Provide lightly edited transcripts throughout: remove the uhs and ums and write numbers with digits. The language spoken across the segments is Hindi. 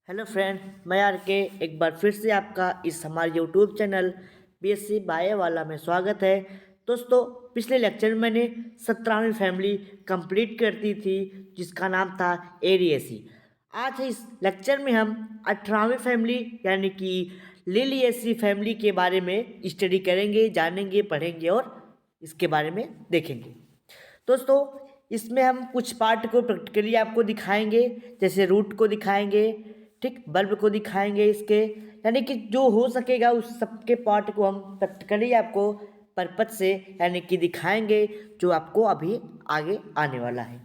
हेलो फ्रेंड, मैं आर के एक बार फिर से आपका इस हमारे यूट्यूब चैनल बीएससी बायो वाला में स्वागत है। दोस्तों, पिछले लेक्चर में मैंने 17वीं फैमिली कंप्लीट कर दी थी जिसका नाम था एरिएसी। आज इस लेक्चर में हम 18वीं फैमिली यानी कि लिलिएसी फैमिली के बारे में स्टडी करेंगे, जानेंगे, पढ़ेंगे और इसके बारे में देखेंगे। दोस्तों, इसमें हम कुछ पार्ट को प्रैक्टिकली आपको दिखाएंगे, जैसे रूट को दिखाएंगे, ठीक, बल्ब को दिखाएंगे इसके, यानी कि जो हो सकेगा उस सबके पार्ट को हम प्रैक्टिकली आपको परपज से यानी कि दिखाएंगे जो आपको अभी आगे आने वाला है।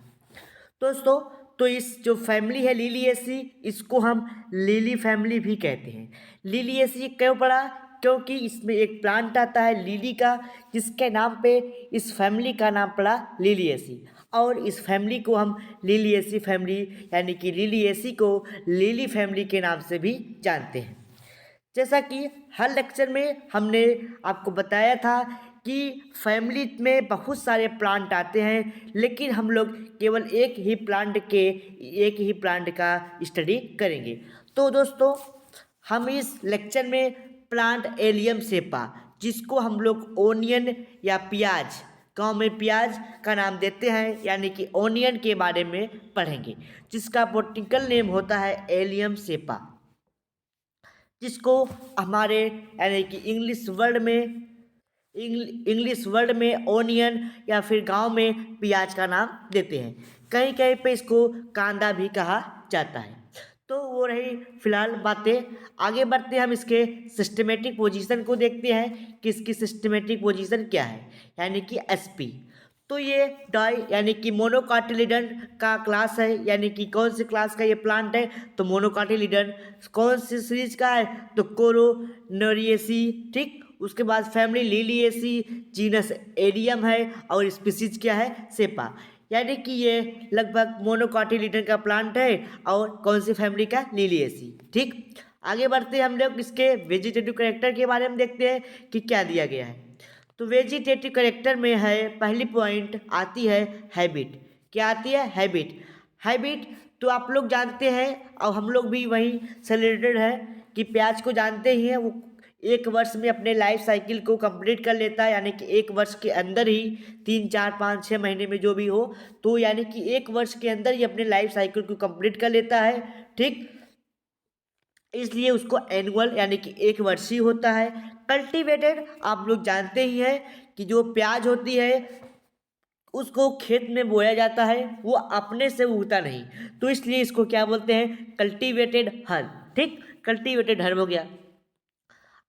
दोस्तों, तो इस जो फैमिली है लिलिएसी, इसको हम लिली फैमिली भी कहते हैं। लिलिएसी क्यों पड़ा? क्योंकि इसमें एक प्लांट आता है लिली का, जिसके नाम पे इस फैमिली का नाम पड़ा लिलिएसी। और इस फैमिली को हम लिलिएसी फैमिली यानी कि लिलिएसी को लिली फैमिली के नाम से भी जानते हैं। जैसा कि हर लेक्चर में हमने आपको बताया था कि फैमिली में बहुत सारे प्लांट आते हैं, लेकिन हम लोग केवल एक ही प्लांट का स्टडी करेंगे। तो दोस्तों, हम इस लेक्चर में प्लांट एलियम सेपा, जिसको हम लोग ओनियन या प्याज, गांव में प्याज का नाम देते हैं, यानी कि ओनियन के बारे में पढ़ेंगे, जिसका बॉटनिकल नेम होता है एलियम सेपा, जिसको हमारे यानी कि इंग्लिश वर्ड में ओनियन या फिर गांव में प्याज का नाम देते हैं। कहीं कहीं पे इसको कांदा भी कहा जाता है। तो वो रही फिलहाल बातें। आगे बढ़ते हम इसके सिस्टमेटिक पोजीशन को देखते हैं कि इसकी सिस्टमेटिक पोजीशन क्या है, यानी कि एसपी। तो ये डाई यानी कि मोनोकाटिलिडन का क्लास है, यानी कि कौन सी क्लास का ये प्लांट है? तो मोनोकाटिलिडन। कौन सी सीरीज का है? तो कोरोनेरिएसी, ठीक। उसके बाद फैमिली लिलिएसी, जीनस एडियम है और स्पीसीज क्या है? सेपा। यानी कि ये लगभग मोनोकाटिलिडन का प्लांट है और कौन सी फैमिली का? लिलिएसी, ठीक। आगे बढ़ते हम लोग इसके वेजिटेटिव कैरेक्टर के बारे में देखते हैं कि क्या दिया गया है। तो वेजिटेटिव कैरेक्टर में है, पहली पॉइंट आती है हैबिट। क्या आती है? हैबिट। हैबिट तो आप लोग जानते हैं और हम लोग भी वही सेलिब्रेटेड है कि प्याज को जानते ही हैं, वो एक वर्ष में अपने लाइफ साइकिल को कंप्लीट कर लेता है, यानी कि एक वर्ष के अंदर ही 3 4 5 6 महीने में जो भी हो, तो यानी कि एक वर्ष के अंदर ही अपने लाइफ साइकिल को कंप्लीट कर लेता है, ठीक। इसलिए उसको एनुअल यानी कि एक वर्षीय होता है। कल्टीवेटेड आप लोग जानते ही हैं कि जो प्याज होती है उसको खेत में बोया जाता है, वो अपने से उगता नहीं, तो इसलिए इसको क्या बोलते हैं? कल्टीवेटेड हर्ब, ठीक। कल्टीवेटेड हर्ब हो गया।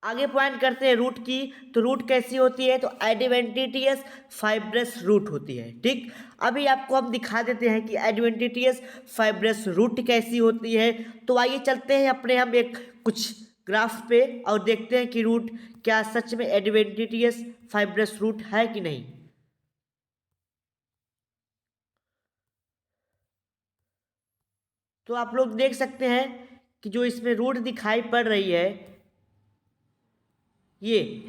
आगे पॉइंट करते हैं रूट की। तो रूट कैसी होती है? तो एडवेंटिटियस फाइब्रस रूट होती है, ठीक। अभी आपको हम दिखा देते हैं कि एडवेंटिटियस फाइब्रस रूट कैसी होती है। तो आइए चलते हैं अपने हम एक कुछ ग्राफ पे और देखते हैं कि रूट क्या सच में एडवेंटिटियस फाइब्रस रूट है कि नहीं। तो आप लोग देख सकते हैं कि जो इसमें रूट दिखाई पड़ रही है, ये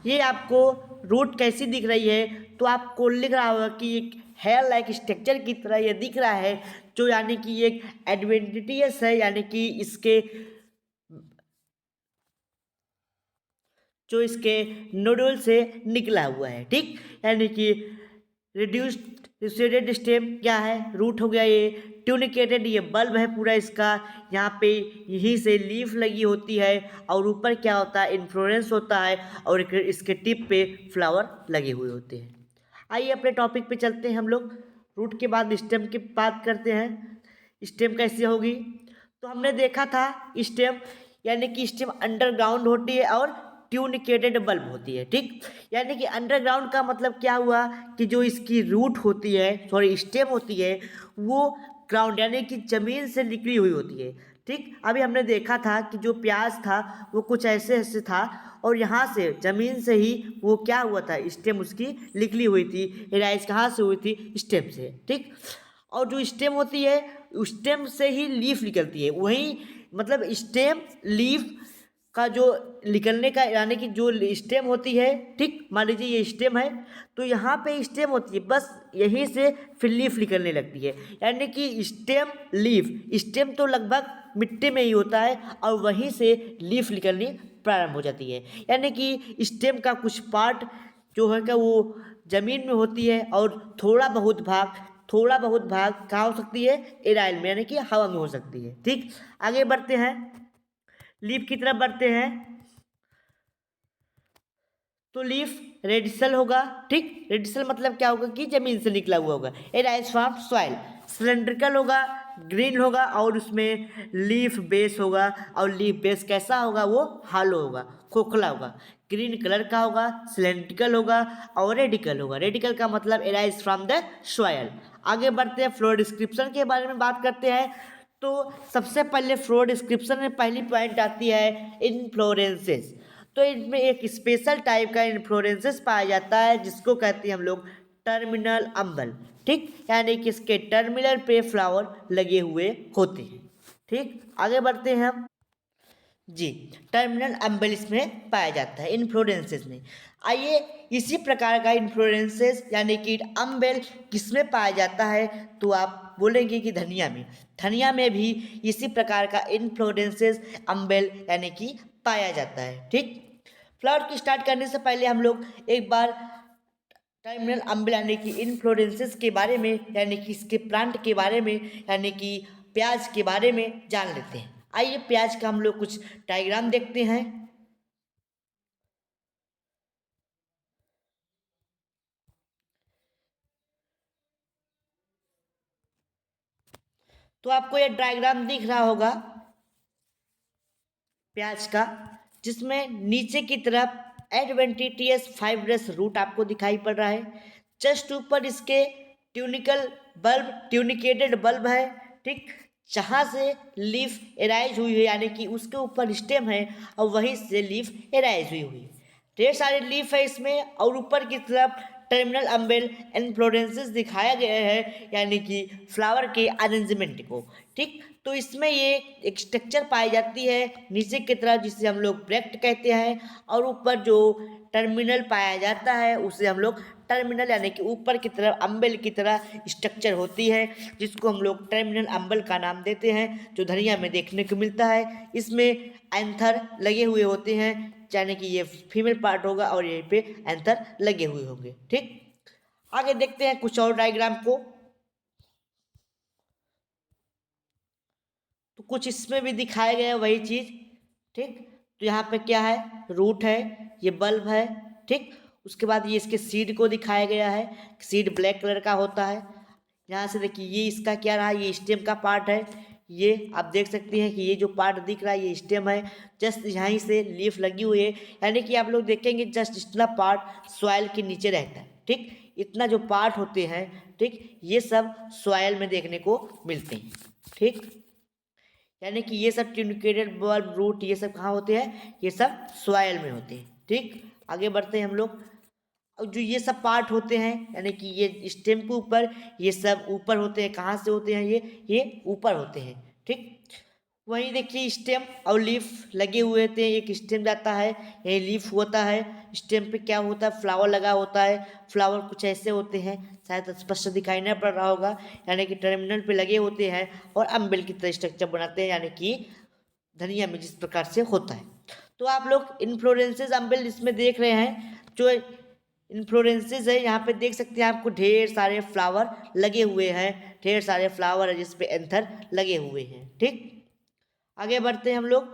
ये आपको रूट कैसी दिख रही है? तो आपको लिख रहा होगा कि एक हेयर लाइक स्ट्रक्चर की तरह ये दिख रहा है, जो यानी कि एक एडवेंटिटियस है, यानी कि इसके नोडल से निकला हुआ है, ठीक। यानी कि रिड्यूस्ड स्टेम क्या है? रूट हो गया। ये ट्यूनिकेटेड, ये बल्ब है पूरा इसका, यहाँ पे यहीं से लीफ लगी होती है और ऊपर क्या होता है? इन्फ्लोरेंस होता है और इसके टिप पे फ्लावर लगे हुए होते हैं। आइए अपने टॉपिक पे चलते हैं हम लोग। रूट के बाद स्टेम की बात करते हैं। स्टेम कैसी होगी? तो हमने देखा था स्टेम यानी कि स्टेम अंडरग्राउंड होती है और ट्यूनिकेटेड बल्ब होती है, ठीक। यानी कि अंडरग्राउंड का मतलब क्या हुआ कि जो इसकी रूट होती है, सॉरी स्टेम होती है, वो ग्राउंड यानी कि जमीन से निकली हुई होती है, ठीक। अभी हमने देखा था कि जो प्याज था वो कुछ ऐसे ऐसे था और यहाँ से जमीन से ही वो क्या हुआ था? स्टेम उसकी निकली हुई थी। राइज कहाँ से हुई थी? स्टेम से, ठीक। और जो स्टेम होती है, स्टेम से ही लीफ निकलती है, वही मतलब स्टेम लीफ का जो निकलने का यानी कि जो स्टेम होती है, ठीक, मान लीजिए ये स्टेम है, तो यहाँ पे स्टेम होती है, बस यहीं से फिर लीफ निकलने लगती है। यानी कि स्टेम लीफ, स्टेम तो लगभग मिट्टी में ही होता है और वहीं से लीफ निकलनी प्रारंभ हो जाती है। यानी कि स्टेम का कुछ पार्ट जो है क्या वो जमीन में होती है और थोड़ा बहुत भाग कहाँ हो सकती है, एराइल में, यानी कि हवा में हो सकती है। ठीक, आगे बढ़ते हैं, लीफ की तरफ बढ़ते हैं। तो लीफ रेडिसल होगा, ठीक, रेडिसल मतलब क्या होगा कि जमीन से निकला हुआ होगा। ए राइज फ्रॉम सॉइल। सिलेंड्रिकल होगा, ग्रीन होगा और उसमें लीफ बेस होगा, और लीफ बेस कैसा होगा, वो हालो होगा, खोखला होगा, ग्रीन कलर का होगा, सिलेंड्रिकल होगा और रेडिकल होगा। रेडिकल का मतलब एराइज फ्रॉम द सॉइल। आगे बढ़ते हैं, फ्लोर डिस्क्रिप्शन के बारे में बात करते हैं। तो सबसे पहले फ्लोर डिस्क्रिप्शन में पहली पॉइंट आती है इनफ्लोरेंसेस। तो इनमें एक स्पेशल टाइप का इन्फ्लोरेंसेस पाया जाता है जिसको कहते हैं हम लोग टर्मिनल अम्बल। ठीक, यानी कि इसके टर्मिनल पे फ्लावर लगे हुए होते हैं। ठीक, आगे बढ़ते हैं हम। जी, टर्मिनल अम्बल इसमें पाया जाता है इन्फ्लोरेंसेस में। आइए, इसी प्रकार का इन्फ्लोरेंसेस यानी कि अम्बेल किसमें पाया जाता है, तो आप बोलेंगे कि धनिया में। धनिया में भी इसी प्रकार का इन्फ्लोरेंसेस अम्बेल यानी कि पाया जाता है। ठीक, फ्लावर की स्टार्ट करने से पहले हम लोग एक बार टर्मिनल अम्बेल यानी कि इन्फ्लोरेंसेस के बारे में, यानी कि इसके प्लांट के बारे में, यानी कि प्याज के बारे में जान लेते हैं। आइए, प्याज का हम लोग कुछ डायग्राम देखते हैं। तो आपको ये डायग्राम दिख रहा होगा प्याज का, जिसमें नीचे की तरफ एडवेंटिटियस फाइब्रस रूट आपको दिखाई पड़ रहा है। जस्ट ऊपर इसके ट्यूनिकेटेड बल्ब है। ठीक, जहाँ से लीफ एराइज हुई है, यानी कि उसके ऊपर स्टेम है और वहीं से लीफ एराइज हुई है। ढेर सारे लीफ है इसमें, और ऊपर की तरफ टर्मिनल अम्बेल इन्फ्लोरेंसेस दिखाया गया है, यानी कि फ्लावर के अरेंजमेंट को। ठीक, तो इसमें ये एक स्ट्रक्चर पाई जाती है नीचे की तरफ जिसे हम लोग ब्रैक्ट कहते हैं, और ऊपर जो टर्मिनल पाया जाता है उसे हम लोग टर्मिनल यानी कि ऊपर की तरफ अम्बेल की तरह स्ट्रक्चर होती है, जिसको हम लोग टर्मिनल अम्बेल का नाम देते हैं, जो धनिया में देखने को मिलता है। इसमें एंथर लगे हुए होते हैं, यानी कि ये फीमेल पार्ट होगा और यहीं पे एंथर लगे हुए होंगे। ठीक, आगे देखते हैं कुछ और डायग्राम को। तो कुछ इसमें भी दिखाया गया है वही चीज़। ठीक, तो यहाँ पे क्या है, रूट है, ये बल्ब है। ठीक, उसके बाद ये इसके सीड को दिखाया गया है, सीड ब्लैक कलर का होता है। यहाँ से देखिए, ये इसका क्या रहा, ये स्टेम का पार्ट है। ये आप देख सकते हैं कि ये जो पार्ट दिख रहा है ये स्टेम है, जस्ट यहीं से लीफ लगी हुई है। यानी कि आप लोग देखेंगे जस्ट इतना पार्ट सॉइल के नीचे रहता है। ठीक, इतना जो पार्ट होते हैं, ठीक, ये सब सॉइल में देखने को मिलते हैं। ठीक, यानी कि ये सब ट्यूनिकेटेड बल्ब रूट ये सब कहाँ होते हैं, ये सब सॉइल में होते हैं। ठीक, आगे बढ़ते हैं हम लोग। और जो ये सब पार्ट होते हैं, यानी कि ये स्टेम के ऊपर, ये सब ऊपर होते हैं। कहाँ से होते हैं, ये ऊपर होते हैं। ठीक, वहीं देखिए स्टेम और लीफ लगे हुए होते हैं। एक स्टेम जाता है, यही लीफ होता है। स्टेम पे क्या होता है, फ्लावर लगा होता है। फ्लावर कुछ ऐसे होते हैं, शायद स्पष्ट दिखाई नहीं पड़ रहा होगा, यानी कि टर्मिनल पे लगे होते हैं और अम्बेल की तरह स्ट्रक्चर बनाते हैं, यानी कि धनिया में जिस प्रकार से होता है। तो आप लोग इन्फ्लोरेंसेस अम्बेल इसमें देख रहे हैं। जो इन्फ्लोरेंसेस है, यहाँ पे देख सकते हैं आपको ढेर सारे फ्लावर लगे हुए हैं, ढेर सारे फ्लावर है जिसपे एंथर लगे हुए हैं। ठीक, आगे बढ़ते हैं हम लोग।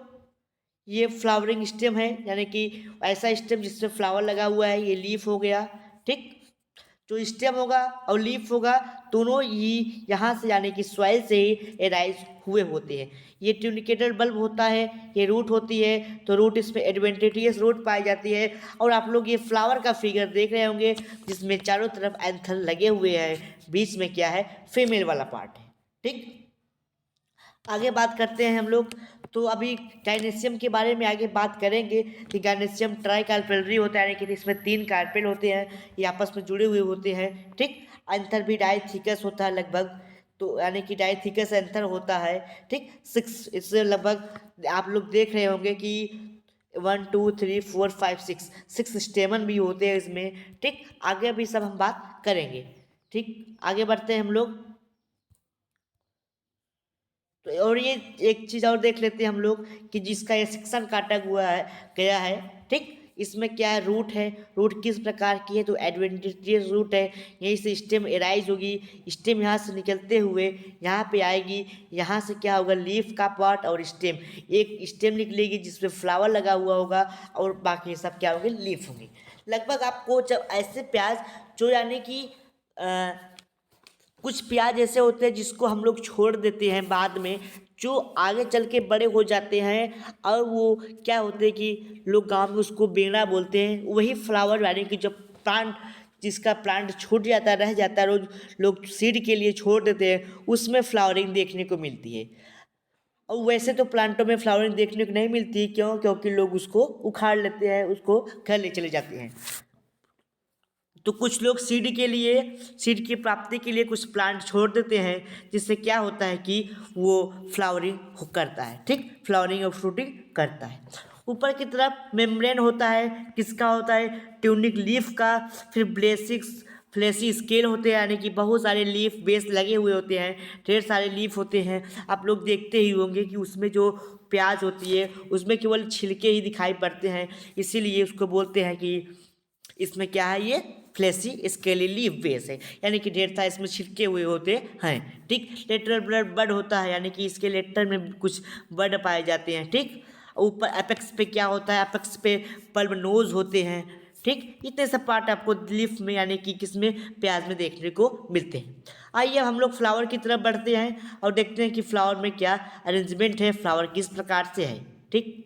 ये फ्लावरिंग स्टेम है, यानी कि ऐसा स्टेम जिसमें फ्लावर लगा हुआ है, ये लीफ हो गया। ठीक, जो स्टेम होगा और लीफ होगा दोनों ही यहाँ से यानी कि सॉइल से ही एराइज हुए होते हैं। ये ट्यूनिकेटेड बल्ब होता है, ये रूट होती है, तो रूट इसमें एडवेंटिटियस रूट पाई जाती है। और आप लोग ये फ्लावर का फिगर देख रहे होंगे जिसमें चारों तरफ एंथर लगे हुए हैं, बीच में क्या है, फीमेल वाला पार्ट है। ठीक, आगे बात करते हैं हम लोग। तो अभी गायनेशियम के बारे में आगे बात करेंगे कि गायनेशियम ट्राई कार्पेलरी होता है, यानी कि इसमें 3 कार्पेल होते हैं, ये आपस में जुड़े हुए होते हैं। ठीक, एंथर भी डाइथिकस होता है लगभग, तो यानी कि डाइथिकस एंथर होता है। ठीक, 6 इससे लगभग आप लोग देख रहे होंगे कि 1 2 3 4 5 6 6 स्टेमन भी होते हैं इसमें। ठीक, आगे अभी सब हम बात करेंगे। ठीक, आगे बढ़ते हैं हम लोग। तो और ये एक चीज़ और देख लेते हैं हम लोग कि जिसका ये सेक्शन काटा हुआ है गया है। ठीक, इसमें क्या है, रूट है। रूट किस प्रकार की है, तो एडवेंटिशियस रूट है। यहीं से स्टेम एराइज होगी, स्टेम यहाँ से निकलते हुए यहाँ पे आएगी। यहाँ से क्या होगा, लीफ का पार्ट और स्टेम, एक स्टेम निकलेगी जिसमें फ्लावर लगा हुआ होगा और बाकी सब क्या होंगे, लीफ होंगी। लगभग आपको जब ऐसे प्याज जो यानी कि कुछ प्याज ऐसे होते हैं जिसको हम लोग छोड़ देते हैं बाद में, जो आगे चल के बड़े हो जाते हैं और वो क्या होते हैं कि लोग गांव में उसको बेंगड़ा बोलते हैं। वही फ्लावर यानी कि जब प्लांट, जिसका प्लांट छूट जाता है, रह जाता है, रोज लोग सीड के लिए छोड़ देते हैं, उसमें फ्लावरिंग देखने को मिलती है। और वैसे तो प्लांटों में फ्लावरिंग देखने को नहीं मिलती, क्यों, क्योंकि लोग उसको उखाड़ लेते हैं, उसको घर ले चले जाते हैं। तो कुछ लोग सीड के लिए, सीड की प्राप्ति के लिए कुछ प्लांट छोड़ देते हैं, जिससे क्या होता है कि वो फ्लावरिंग करता है। ठीक, फ्लावरिंग और फ्रूटिंग करता है। ऊपर की तरफ मेम्ब्रेन होता है, किसका होता है, ट्यूनिक लीफ का। फिर ब्लेसिक्स फ्लेसी स्केल होते हैं, यानी कि बहुत सारे लीफ बेस लगे हुए होते हैं, ढेर सारे लीफ होते हैं। आप लोग देखते ही होंगे कि उसमें जो प्याज होती है उसमें केवल छिलके ही दिखाई पड़ते हैं, इसीलिए उसको बोलते हैं कि इसमें क्या है, ये फ्लेसी स्केली लीफ बेस है, यानी कि ढेर सारे इसमें छिटके हुए होते हैं। ठीक, लेटरल ब्लड बड होता है, यानी कि इसके लेटर में कुछ बड पाए जाते हैं। ठीक, ऊपर एपेक्स पे क्या होता है, एपेक्स पे पल्ब नोज होते हैं। ठीक, इतने सब पार्ट आपको लीफ में यानी कि किसमें, प्याज में देखने को मिलते हैं। आइए हम लोग फ्लावर की तरफ बढ़ते हैं और देखते हैं कि फ्लावर में क्या अरेंजमेंट है, फ्लावर किस प्रकार से है। ठीक,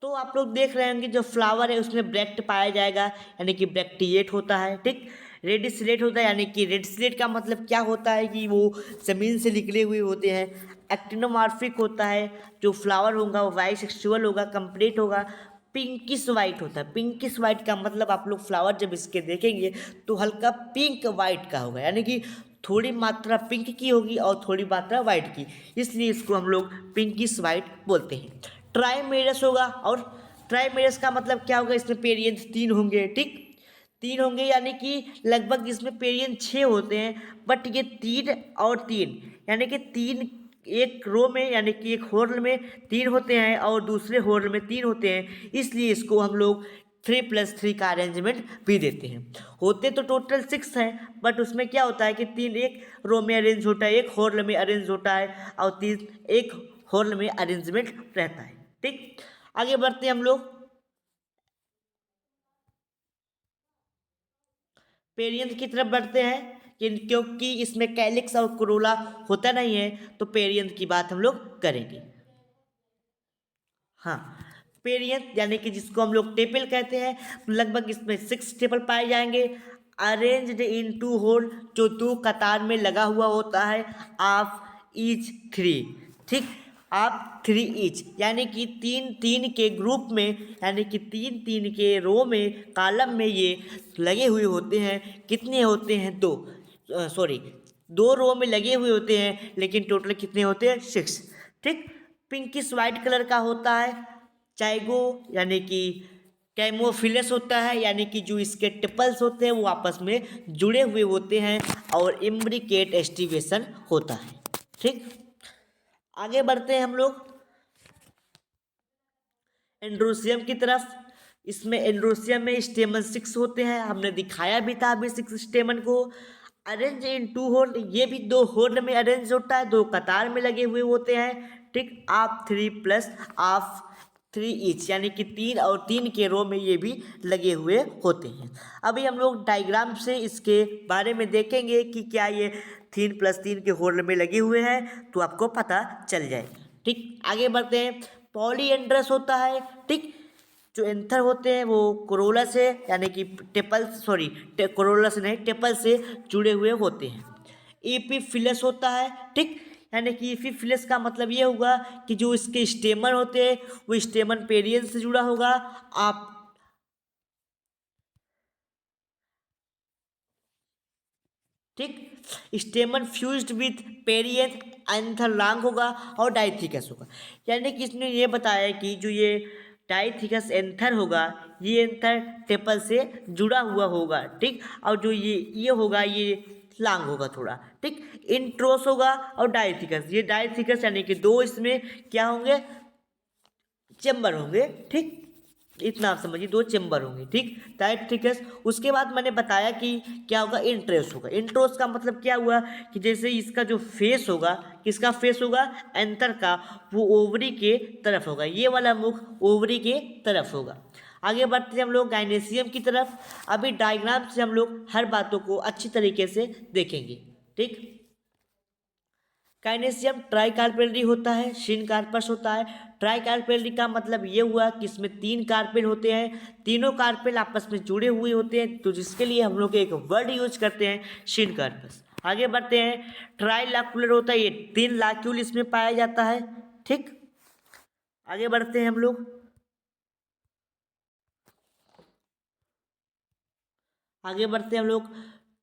तो आप लोग देख रहे हैं कि जो फ्लावर है उसमें ब्रैक्ट पाया जाएगा, यानी कि ब्रैक्टिएट होता है। ठीक, रेड स्लेट होता है, यानी कि रेड स्लेट का मतलब क्या होता है कि वो ज़मीन से निकले हुए होते हैं। एक्टिनोमॉर्फिक होता है, जो फ्लावर होगा वो वाइट सेक्सुअल होगा, कंप्लीट होगा। पिंकिश वाइट होता है, पिंकिश वाइट का मतलब आप लोग फ्लावर जब इसके देखेंगे तो हल्का पिंक वाइट का होगा, यानी कि थोड़ी मात्रा पिंक की होगी और थोड़ी मात्रा वाइट की, इसलिए इसको हम लोग पिंकिश वाइट बोलते हैं। ट्राइमेरस होगा, और ट्राइमेरस का मतलब क्या होगा, इसमें पेरियंस 3 होंगे। ठीक, 3 होंगे, यानी कि लगभग इसमें पेरियंस 6 होते हैं, बट ये 3 और 3 यानी कि 3 एक रो में, यानी कि एक होर्ल में 3 होते हैं और दूसरे होर्ल में 3 होते हैं, इसलिए इसको हम लोग 3+3 का अरेंजमेंट भी देते हैं। होते तो टोटल 6 हैं, बट उसमें क्या होता है कि 3 एक रो में अरेंज होता है, एक होर्ल में अरेंज होता है, और 3 एक होर्ल में अरेंजमेंट रहता है। ठीक, आगे बढ़ते हैं हम लोग। पेरियंथ की तरफ बढ़ते हैं क्योंकि इसमें कैलिक्स और कोरोला होता नहीं है, तो पेरियंथ की बात हम लोग करेंगे। हाँ, पेरियंथ यानी कि जिसको हम लोग टेपल कहते हैं, लगभग इसमें 6 टेपल पाए जाएंगे, अरेंज्ड इन 2 होल, जो 2 कतार में लगा हुआ होता है, ऑफ ईच 3। ठीक, आप 3 ईच, यानी कि 3 3 के ग्रुप में, यानी कि 3 3 के रो में, कॉलम में ये लगे हुए होते हैं। कितने होते हैं, 2, सॉरी 2 रो में लगे हुए होते हैं, लेकिन टोटल कितने होते हैं, 6। ठीक, पिंकिश वाइट कलर का होता है। चाइगो यानी कि कैमोफिलस होता है, यानी कि जो इसके टिपल्स होते हैं वो आपस में जुड़े हुए होते हैं, और इम्ब्रिकेट एस्टिवेशन होता है। ठीक, आगे बढ़ते हैं हम लोग एंड्रोसियम की तरफ। इसमें एंड्रोसियम में स्टेमन 6 होते हैं, हमने दिखाया भी था अभी 6 स्टेमन को। अरेंज इन 2 होल, ये भी 2 होल में अरेंज होता है, 2 कतार में लगे हुए होते हैं। ठीक, आप 3 प्लस ऑफ 3 ईच, यानी कि 3 और 3 के रो में ये भी लगे हुए होते हैं। अभी हम लोग डायग्राम से इसके बारे में देखेंगे कि क्या ये 3+3 के होल में लगे हुए हैं, तो आपको पता चल जाएगा। ठीक, आगे बढ़ते हैं। पॉलीएंड्रस होता है। ठीक, जो एंथर होते हैं वो कोरोला से, यानी कि टेपल, सॉरी कोरोला से नहीं, टेपल से जुड़े हुए होते हैं। एपीफिलस होता है। ठीक, यानी कि एपीफिलस का मतलब ये होगा कि जो इसके स्टेमन होते हैं वो स्टेमन पेरियन से जुड़ा होगा। आप ठीक, स्टेमन fused with perianth, anther long होगा और डाइथिकस होगा। यानी कि इसने ये बताया कि जो ये डाइथिकस एंथर होगा, ये एंथर टेपल से जुड़ा हुआ होगा, ठीक। और जो ये होगा ये लॉन्ग होगा थोड़ा, ठीक। इंट्रोस होगा और डाइथिकस, ये डाइथिकस यानी कि दो इसमें क्या होंगे, चेम्बर होंगे, ठीक। इतना आप समझिए, दो चेम्बर होंगे, ठीक। डाइथिकस। उसके बाद मैंने बताया कि क्या होगा, इंट्रोस होगा। इंट्रोस का मतलब क्या हुआ कि जैसे इसका जो फेस होगा, किसका फेस होगा, एंथर का, वो ओवरी के तरफ होगा, ये वाला मुख ओवरी के तरफ होगा। आगे बढ़ते हैं हम लोग गाइनेसियम की तरफ। अभी डायग्राम से हम लोग हर बातों को अच्छी तरीके से देखेंगे, ठीक। काइनेसियम ट्राई कार्पेलरी होता है, शिन कार्पस होता है। ट्राई कार्पेलरी का मतलब ये हुआ कि इसमें तीन कार्पेल होते हैं, तीनों कार्पेल आपस में जुड़े हुए होते हैं, तो जिसके लिए हम लोग एक वर्ड यूज करते हैं, शिन कार्पस। आगे बढ़ते हैं, ट्राई लाक्यूलर होता है, ये तीन लाक्यूल इसमें पाया जाता है, ठीक। आगे बढ़ते हैं हम लोग,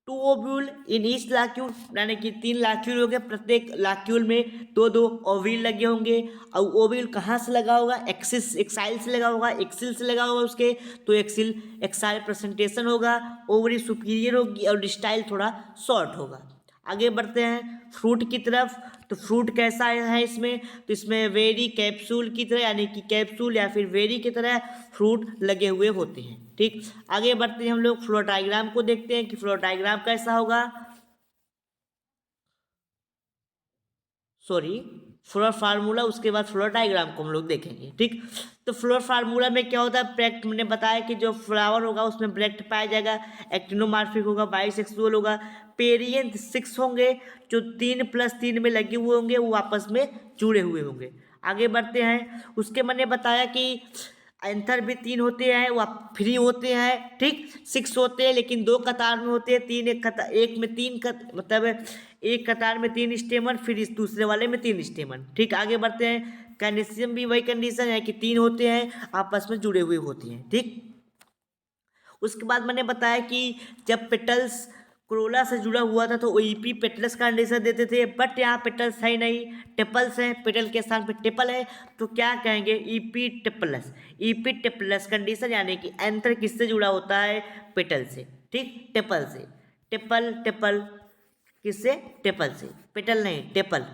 टू ओव्यूल इन ईच लाक्यूल, यानी कि तीन लाक्यूल हो गए, प्रत्येक लाक्यूल में दो दो ओव्यूल लगे होंगे। और ओव्यूल कहाँ से लगा होगा, एक्सिस एक्साइल से लगा होगा, एक्सिल से लगा होगा उसके, तो एक्सिल एक्साइल प्रेजेंटेशन होगा, ओवरी सुपीरियर होगी और डिस्टाइल थोड़ा शॉर्ट होगा। आगे बढ़ते हैं फ्रूट की तरफ। तो फ्रूट कैसा है इसमें, तो इसमें वेरी कैप्सूल की तरह, यानी कि कैप्सूल या फिर वेरी की तरह फ्रूट लगे हुए होते हैं, ठीक। आगे बढ़ते हैं हम लोग फ्लोर डायग्राम को देखते हैं कि फ्लोर डायग्राम कैसा होगा, सॉरी, फ्लोर फार्मूला, उसके बाद फ्लोर डायग्राम को हम लोग देखेंगे, ठीक। तो फ्लोर फार्मूला में क्या होता है, ब्रैक्ट मैंने बताया कि जो फ्लावर होगा उसमें ब्रैक्ट पाया जाएगा, एक्टिनोमार्फिक होगा, बाइसेक्सुअल होगा, पेरियंथ 6 होंगे, जो 3+3 में लगे हुए होंगे, वो आपस में जुड़े हुए होंगे। आगे बढ़ते हैं, उसके मैंने बताया कि एंथर भी 3 होते हैं, वो फ्री होते हैं, ठीक। 6 होते हैं लेकिन दो कतार में होते हैं, तीन एक कतार, एक में तीन मतलब एक कतार में 3 स्टेमन, फिर इस दूसरे वाले में 3 स्टेमन, ठीक। आगे बढ़ते हैं, कैनेसियम भी वही कंडीशन है कि 3 होते हैं, आपस में जुड़े हुए होते हैं, ठीक। उसके बाद मैंने बताया कि जब पेटल्स कोरोला से जुड़ा हुआ था तो ओईपी पेटल्स का कंडीशन देते थे, बट यहाँ पेटल्स है नहीं, टेपल्स हैं, पेटल के स्थान पे टेपल है, तो क्या कहेंगे, ईपी टेपलस। ईपी टेपलस कंडीशन, यानी कि एंथर किससे जुड़ा होता है, पेटल से, ठीक, टेपल से। टेपल टेपल किससे, टेपल से, पेटल नहीं, टेपल,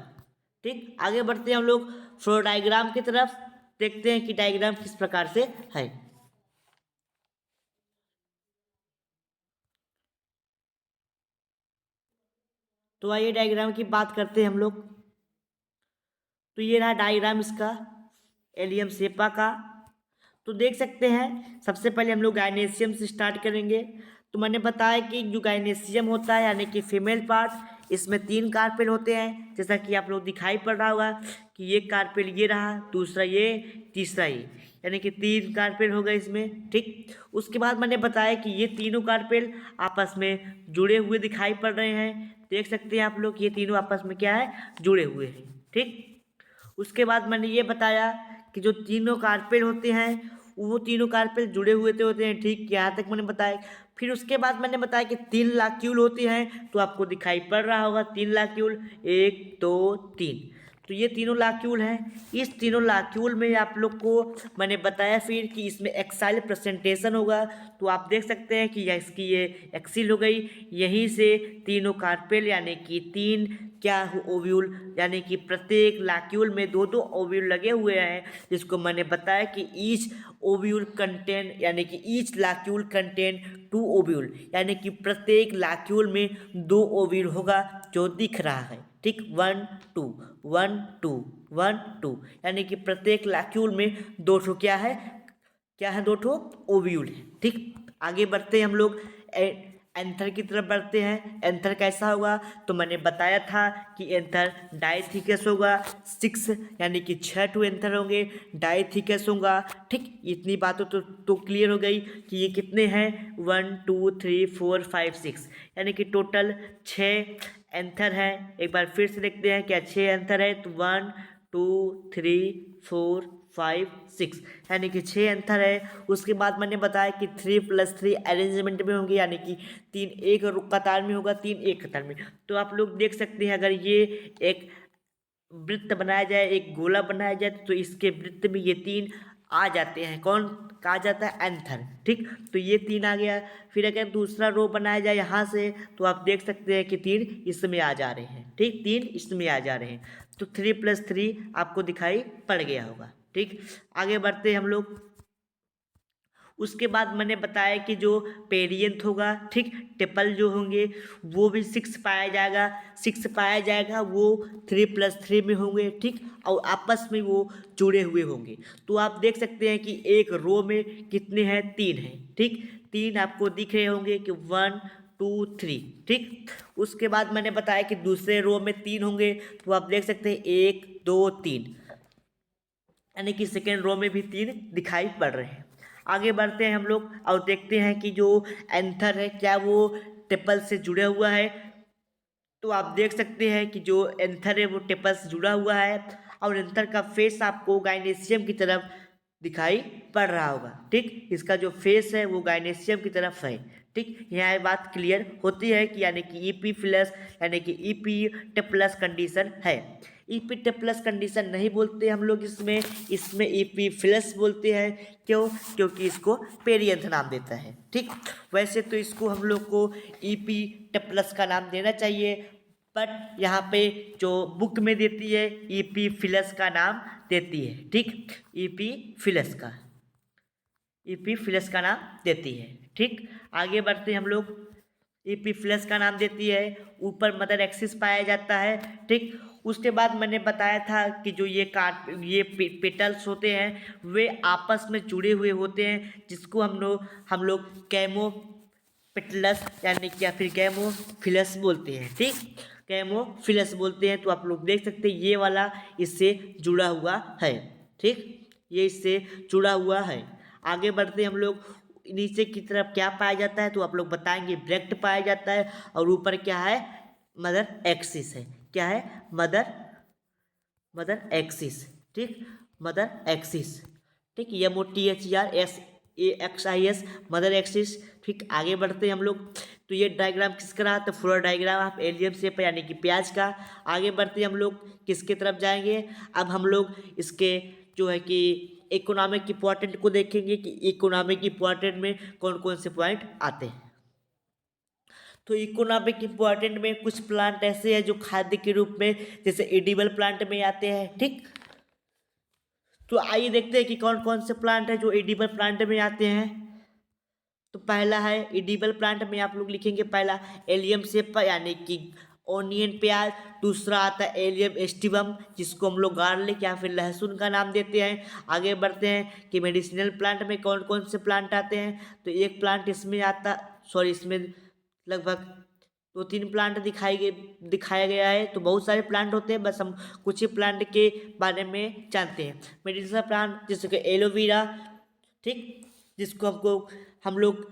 ठीक। आगे बढ़ते हैं हम लोग फ्लो डायग्राम की तरफ, देखते हैं कि डायग्राम किस प्रकार से है। तो आइए डायग्राम की बात करते हैं हम लोग। तो ये रहा डायग्राम इसका, एलियम सेपा का। तो देख सकते हैं, सबसे पहले हम लोग गायनेशियम से स्टार्ट करेंगे। तो मैंने बताया कि जो गायनेशियम होता है यानी कि फीमेल पार्ट, इसमें 3 कार्पेल होते हैं, जैसा कि आप लोग दिखाई पड़ रहा होगा कि एक कार्पेल ये रहा, दूसरा ये, तीसरा ये, यानी कि 3 कार्पेल हो गए इसमें, ठीक। उसके बाद मैंने बताया कि ये तीनों कार्पेल आपस में जुड़े हुए दिखाई पड़ रहे हैं, देख सकते हैं आप लोग, ये तीनों आपस में क्या है, जुड़े हुए हैं, ठीक। उसके बाद मैंने ये बताया कि जो तीनों कार्पेल होते हैं वो तीनों कार्पेल जुड़े हुए तो होते हैं, ठीक, यहाँ तक मैंने बताया। फिर उसके बाद मैंने बताया कि 3 लाक्यूल होते हैं, तो आपको दिखाई पड़ रहा होगा 3 लाक्यूल, 1 2 3, तो ये तीनों लाक्यूल हैं। इस तीनों लाक्यूल में आप लोग को मैंने बताया फिर कि इसमें एक्साइल प्रेजेंटेशन होगा, तो आप देख सकते हैं कि इसकी ये एक्सिल हो गई, यहीं से तीनों कार्पेल यानी कि 3 क्या ओव्यूल, यानी कि प्रत्येक लाक्यूल में 2 ओव्यूल लगे हुए हैं, जिसको मैंने बताया कि ईच ओव्यूल कंटेन, यानी कि ईच लाक्यूल कंटेन 2 ओव्यूल, यानी कि प्रत्येक लाक्यूल में 2 ओव्यूल होगा, जो दिख रहा है, ठीक। 1 2 1 2 1 2, यानी कि प्रत्येक लाक्यूल में 2 ठो क्या है, 2 ठो ओव्यूल है, ठीक। आगे बढ़ते हैं हम लोग एंथर की तरफ बढ़ते हैं। एंथर कैसा होगा, तो मैंने बताया था कि एंथर डाइथिकस होगा, 6 यानी कि 6 टू एंथर होंगे, डाइथिकस होगा, ठीक। इतनी बातों तो क्लियर हो गई कि ये कितने हैं, 1 2 3 4 5 6, यानी कि टोटल 6 एंथर है। एक बार फिर से देखते हैं क्या 6 एंथर है, तो 1 2 3 4 5 6, यानी कि 6 एंथर है। उसके बाद मैंने बताया कि 3+3 अरेंजमेंट में होंगे, यानी कि 3 एक कतार में होगा, 3 एक कतार में। तो आप लोग देख सकते हैं अगर ये एक वृत्त बनाया जाए, एक गोला बनाया जाए, तो इसके वृत्त में ये 3 आ जाते हैं। कौन कहा जाता है? एंथर। ठीक, तो ये 3 आ गया। फिर अगर दूसरा रो बनाया जाए यहाँ से, तो आप देख सकते हैं कि 3 इसमें आ जा रहे हैं। ठीक, 3 इसमें आ जा रहे हैं, तो 3+3 आपको दिखाई पड़ गया होगा। ठीक, आगे बढ़ते हैं हम लोग। उसके बाद मैंने बताया कि जो पेरियंथ होगा, ठीक, टेपल जो होंगे वो भी 6 पाया जाएगा। 6 पाया जाएगा, वो 3+3 में होंगे। ठीक, और आपस में वो जुड़े हुए होंगे। तो आप देख सकते हैं कि एक रो में कितने हैं? 3 हैं। ठीक, 3 आपको दिख रहे होंगे कि 1 2 3। ठीक, उसके बाद मैंने बताया कि दूसरे रो में 3 होंगे, तो आप देख सकते हैं 1 2 3, यानी कि सेकेंड रो में भी 3 दिखाई पड़ रहे हैं। आगे बढ़ते हैं हम लोग और देखते हैं कि जो एंथर है क्या वो टेपल से जुड़ा हुआ है। तो आप देख सकते हैं कि जो एंथर है वो टेपल से जुड़ा हुआ है, और एंथर का फेस आपको गाइनेशियम की तरफ दिखाई पड़ रहा होगा। ठीक, इसका जो फेस है वो गाइनेशियम की तरफ है। ठीक, यहाँ ये बात क्लियर होती है कि यानी कि ईपी प्लस, यानी कि ईपी टेप्लस कंडीशन है। ईपी टेप्लस कंडीशन नहीं बोलते हम लोग इसमें ईपी प्लस बोलते हैं। क्यों? क्योंकि इसको पेरियंथ नाम देता है। ठीक, वैसे तो इसको हम लोग को ईपी टेप्लस का नाम देना चाहिए, बट यहाँ पे जो बुक में देती है ईपी फिलस का नाम देती है। ठीक, ईपी फिलस का नाम देती है। ठीक, आगे बढ़ते हैं हम लोग। ईपी फिलस का नाम देती है, ऊपर मदर एक्सिस पाया जाता है। ठीक, उसके बाद मैंने बताया था कि जो ये पेटल्स होते हैं वे आपस में जुड़े हुए होते हैं, जिसको हम लोग गैमो पेटलस यानी कि या फिर गैमोफिलस बोलते हैं। ठीक, गैमोफिलस बोलते हैं। तो आप लोग देख सकते हैं ये वाला इससे जुड़ा हुआ है। ठीक, ये इससे जुड़ा हुआ है। आगे बढ़ते हम लोग। नीचे की तरफ क्या पाया जाता है? तो आप लोग बताएंगे ब्रेक्ट पाया जाता है, और ऊपर क्या है? मदर एक्सिस है। क्या है? Mother axis. ठीक, मदर एक्सिस। ठीक, MOTHERSAXIS, मदर एक्सिस। ठीक, आगे बढ़ते हैं हम लोग। तो ये डायग्राम किसका रहा? तो floor diagram of allium shape यानी कि प्याज का। आगे बढ़ते हैं हम लोग किसके तरफ जाएंगे? अब हम लोग इसके जो है कि इकोनॉमिक इंपॉर्टेंट को देखेंगे कि इकोनॉमिक इंपॉर्टेंट में कौन कौन से पॉइंट आते हैं। तो इकोनॉमिक इंपॉर्टेंट में कुछ प्लांट ऐसे हैं जो खाद्य के रूप में, जैसे एडिबल प्लांट में आते हैं। ठीक, तो आइए देखते हैं कि कौन कौन से प्लांट है जो एडिबल प्लांट में आते हैं। तो पहला है एडिबल प्लांट में आप लोग लिखेंगे पहला एलियम सेपा यानी कि ओनियन प्याज। दूसरा आता है एलियम एस्टिवम, जिसको हम लोग गार्लिक या फिर लहसुन का नाम देते हैं। आगे बढ़ते हैं कि मेडिसिनल प्लांट में कौन कौन से प्लांट आते हैं। तो एक प्लांट इसमें इसमें लगभग 2-3 प्लांट दिखाया गया है। तो बहुत सारे प्लांट होते हैं, बस हम कुछ ही प्लांट के बारे में जानते हैं। मेडिसिनल प्लांट जैसे कि एलोवेरा, ठीक, जिसको हम लोग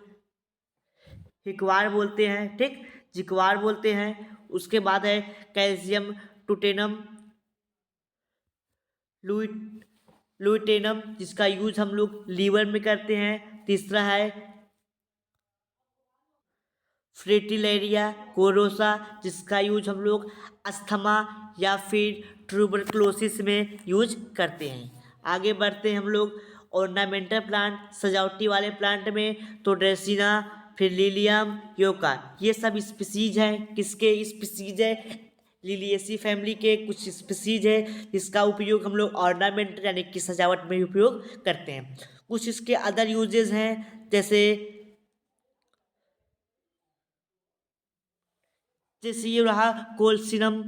हिकवार बोलते हैं। ठीक, जिकवार बोलते हैं। उसके बाद है कैल्शियम टूटेनम लुइटेनम, जिसका यूज हम लोग लीवर में करते हैं। तीसरा है फ्रेटिलेरिया कोरोसा, जिसका यूज हम लोग अस्थमा या फिर ट्यूबरक्लोसिस में यूज करते हैं। आगे बढ़ते हैं हम लोग ऑर्नामेंटल प्लांट, सजावटी वाले प्लांट में। तो ड्रेसिना, फिर लिलियम, योका, ये सब स्पीसीज हैं। किसके स्पीसीज है? लिलिएसी फैमिली के कुछ स्पीसीज है, जिसका उपयोग हम लोग ऑर्नामेंट यानी कि सजावट में उपयोग करते हैं। कुछ इसके अदर यूजेस हैं, जैसे ये रहा कोल्सिनम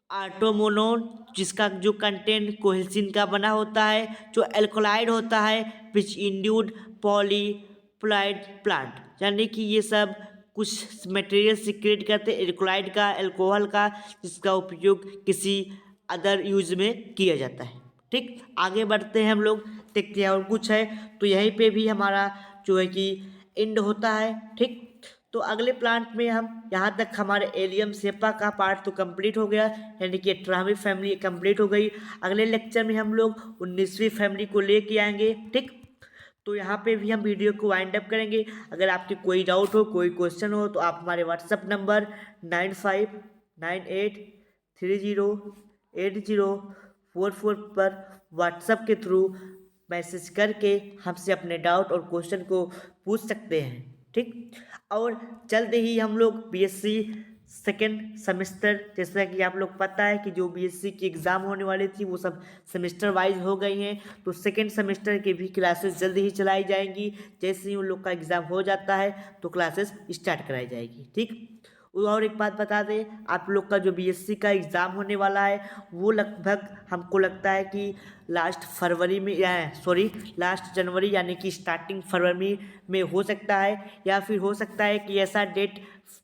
आटोमोनोन, जिसका जो कंटेंट कोल्सिन का बना होता है, जो एल्कोलाइड होता है, विच इंड्यूड पॉलीप्लाइड प्लांट, यानी कि ये सब कुछ मटेरियल सीक्रेट करते हैं एल्कोलाइड का, अल्कोहल का, जिसका उपयोग किसी अदर यूज में किया जाता है। ठीक, आगे बढ़ते हैं हम लोग, देखते हैं और कुछ है। तो यहीं पे भी हमारा जो है कि एंड होता है। ठीक, तो अगले प्लांट में हम यहाँ तक हमारे एलियम सेपा का पार्ट तो कंप्लीट हो गया, यानी कि 18वीं फैमिली कंप्लीट हो गई। अगले लेक्चर में हम लोग 19वीं फैमिली को लेके आएंगे, ठीक। तो यहाँ पे भी हम वीडियो को वाइंड अप करेंगे। अगर आपकी कोई डाउट हो, कोई क्वेश्चन हो, तो आप हमारे व्हाट्सअप नंबर 9598308044 पर व्हाट्सअप के थ्रू मैसेज करके हमसे अपने डाउट और क्वेश्चन को पूछ सकते हैं, ठीक। और जल्द ही हम लोग बीएससी सेकेंड सेमेस्टर, जैसा कि आप लोग पता है कि जो बीएससी की एग्ज़ाम होने वाली थी वो सब सेमेस्टर वाइज हो गई हैं, तो सेकेंड सेमेस्टर की भी क्लासेस जल्द ही चलाई जाएंगी। जैसे ही उन लोग का एग्ज़ाम हो जाता है तो क्लासेस स्टार्ट कराई जाएगी, ठीक। और एक बात बता दें, आप लोग का जो बीएससी का एग्ज़ाम होने वाला है वो लगभग हमको लगता है कि लास्ट फरवरी में लास्ट जनवरी यानी कि स्टार्टिंग फरवरी में हो सकता है, या फिर हो सकता है कि ऐसा डेट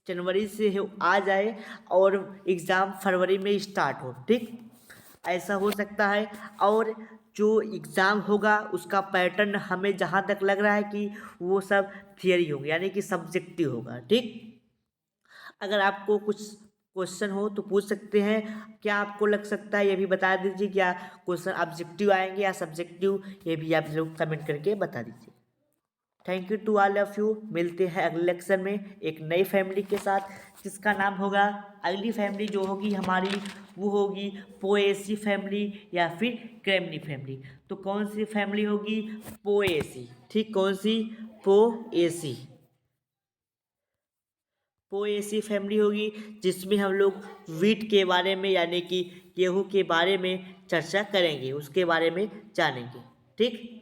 जनवरी से आ जाए और एग्ज़ाम फरवरी में स्टार्ट हो, ठीक। ऐसा हो सकता है। और जो एग्ज़ाम होगा उसका पैटर्न हमें जहाँ तक लग रहा है कि वो सब थियरी होगा, यानी कि सब्जेक्टिव होगा, ठीक। अगर आपको कुछ क्वेश्चन हो तो पूछ सकते हैं, क्या आपको लग सकता है ये भी बता दीजिए, क्या क्वेश्चन ऑब्जेक्टिव आएंगे या सब्जेक्टिव, ये भी आप लोग कमेंट करके बता दीजिए। Thank you to all of you. मिलते हैं अगले लेक्चर में एक नई फैमिली के साथ, जिसका नाम होगा, अगली फैमिली जो होगी हमारी वो होगी पोएसी फैमिली या फिर क्रेमनी फैमिली। तो कौन सी फैमिली होगी? पोएसी, ठीक। कौन सी? पोएसी। पोएसी फैमिली होगी, जिसमें हम लोग वीट के बारे में यानी कि गेहूं के बारे में चर्चा करेंगे, उसके बारे में जानेंगे, ठीक।